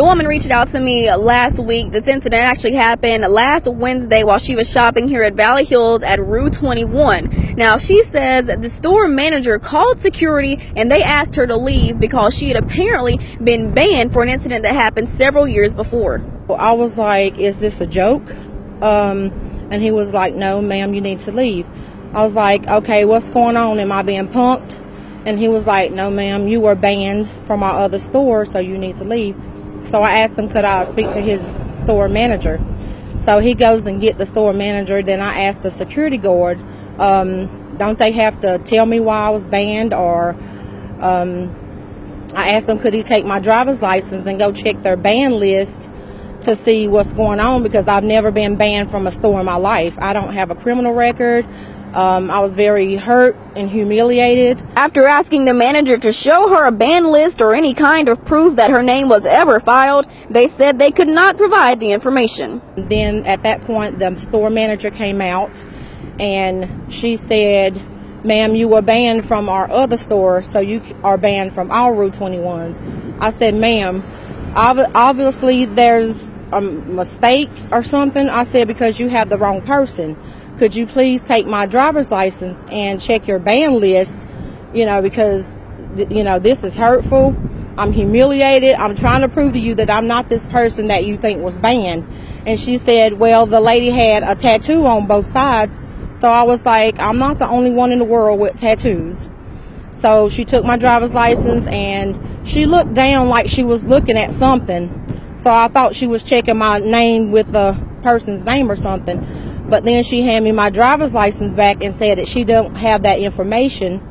The woman reached out to me last week. This incident actually happened last Wednesday while she was shopping here at Valley Hills at Rue 21. Now, she says the store manager called security and they asked her to leave because she had apparently been banned for an incident that happened several years before. I was like, is this a joke? And he was like, no, ma'am, you need to leave. I was like, okay, what's going on? Am I being punked? And he was like, no, ma'am, you were banned from our other store, so you need to leave. So I asked him, could I speak to his store manager? So he goes and get the store manager. Then I asked the security guard, don't they have to tell me why I was banned? Or I asked him, could he take my driver's license and go check their ban list to see what's going on, because I've never been banned from a store in my life. I don't have a criminal record. I was very hurt and humiliated. After asking the manager to show her a ban list or any kind of proof that her name was ever filed, they said they could not provide the information. Then at that point, the store manager came out and she said, ma'am, you were banned from our other store, so you are banned from all Rue 21s. I said, ma'am, obviously there's a mistake or something. I said, because you have the wrong person. Could you please take my driver's license and check your ban list, because, this is hurtful. I'm humiliated. I'm trying to prove to you that I'm not this person that you think was banned. And she said, well, the lady had a tattoo on both sides. So I was like, I'm not the only one in the world with tattoos. So she took my driver's license and she looked down like she was looking at something. So I thought she was checking my name with the person's name or something. But then she handed me my driver's license back and said that she don't have that information,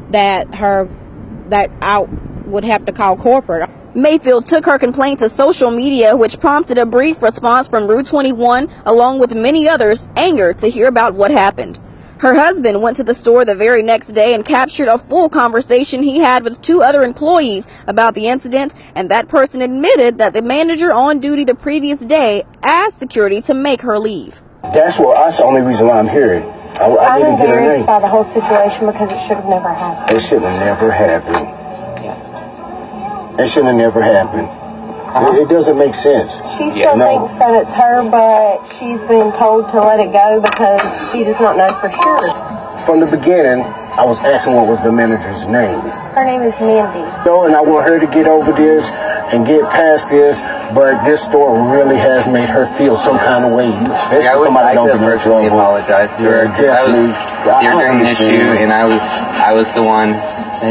that I would have to call corporate. Mayfield took her complaint to social media, which prompted a brief response from Rue 21, along with many others angered to hear about what happened. Her husband went to the store the very next day and captured a full conversation he had with two other employees about the incident, and that person admitted that the manager on duty the previous day asked security to make her leave. That's the only reason why I'm here. I'm embarrassed by the whole situation because it should have never happened. It should have never happened. It should have never happened. It doesn't make sense. She still thinks that it's her, but she's been told to let it go because she does not know for sure. From the beginning, I was asking what was the manager's name. Her name is Mindy. And I want her to get over this and get past this, but this store really has made her feel some kind of way. Especially somebody don't personally apologize to her. You're during the issue, and I was the one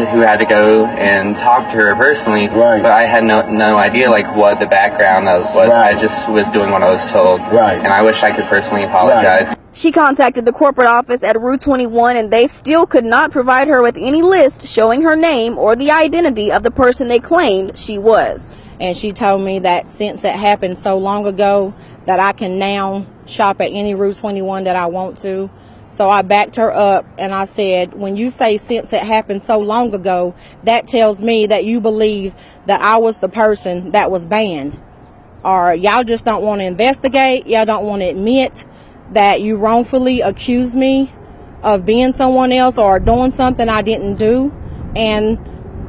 who had to go and talk to her personally, but I had no idea what the background was. I just was doing what I was told, and I wish I could personally apologize. She contacted the corporate office at Rue 21 and they still could not provide her with any list showing her name or the identity of the person they claimed she was. And she told me that since it happened so long ago that I can now shop at any Rue 21 that I want to. So I backed her up and I said, when you say since it happened so long ago, that tells me that you believe that I was the person that was banned. Or y'all just don't want to investigate. Y'all don't want to admit that you wrongfully accused me of being someone else or doing something I didn't do. And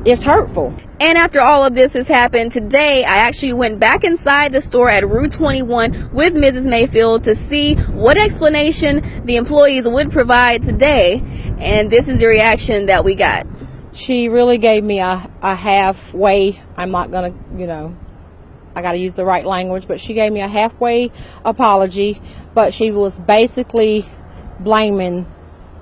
it's hurtful. And after all of this has happened today, I actually went back inside the store at Rue 21 with Mrs. Mayfield to see what explanation the employees would provide today. And this is the reaction that we got. She really gave me a halfway, I'm not going to, I got to use the right language, but she gave me a halfway apology, but she was basically blaming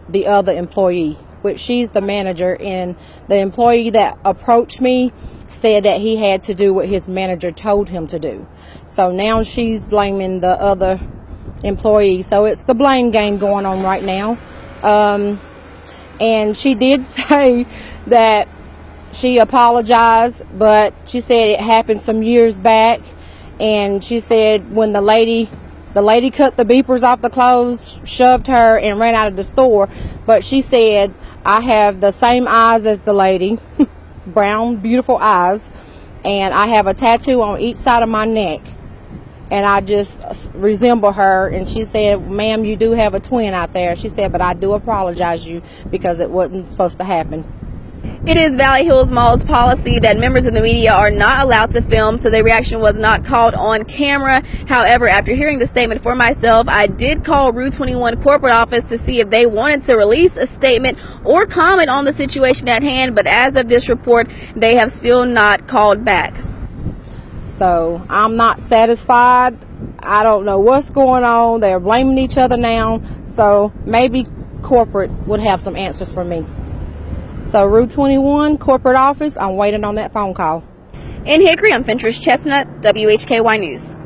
the other employee, which she's the manager, and the employee that approached me said that he had to do what his manager told him to do. So now she's blaming the other employee. So it's the blame game going on right now. And she did say that she apologized, but she said it happened some years back. And she said when the lady cut the beepers off the clothes, shoved her, and ran out of the store. But she said, I have the same eyes as the lady, brown, beautiful eyes, and I have a tattoo on each side of my neck, and I just resemble her. And she said, ma'am, you do have a twin out there. She said, but I do apologize you because it wasn't supposed to happen. It is Valley Hills Mall's policy that members of the media are not allowed to film, so their reaction was not caught on camera. However, after hearing the statement for myself, I did call rue 21 corporate office to see if they wanted to release a statement or comment on the situation at hand, but as of this report, they have still not called back. So I'm not satisfied. I don't know what's going on. They're blaming each other now, so maybe corporate would have some answers for me. So rue 21 corporate office, I'm waiting on that phone call. In Hickory, I'm Fentress Chestnut, WHKY News.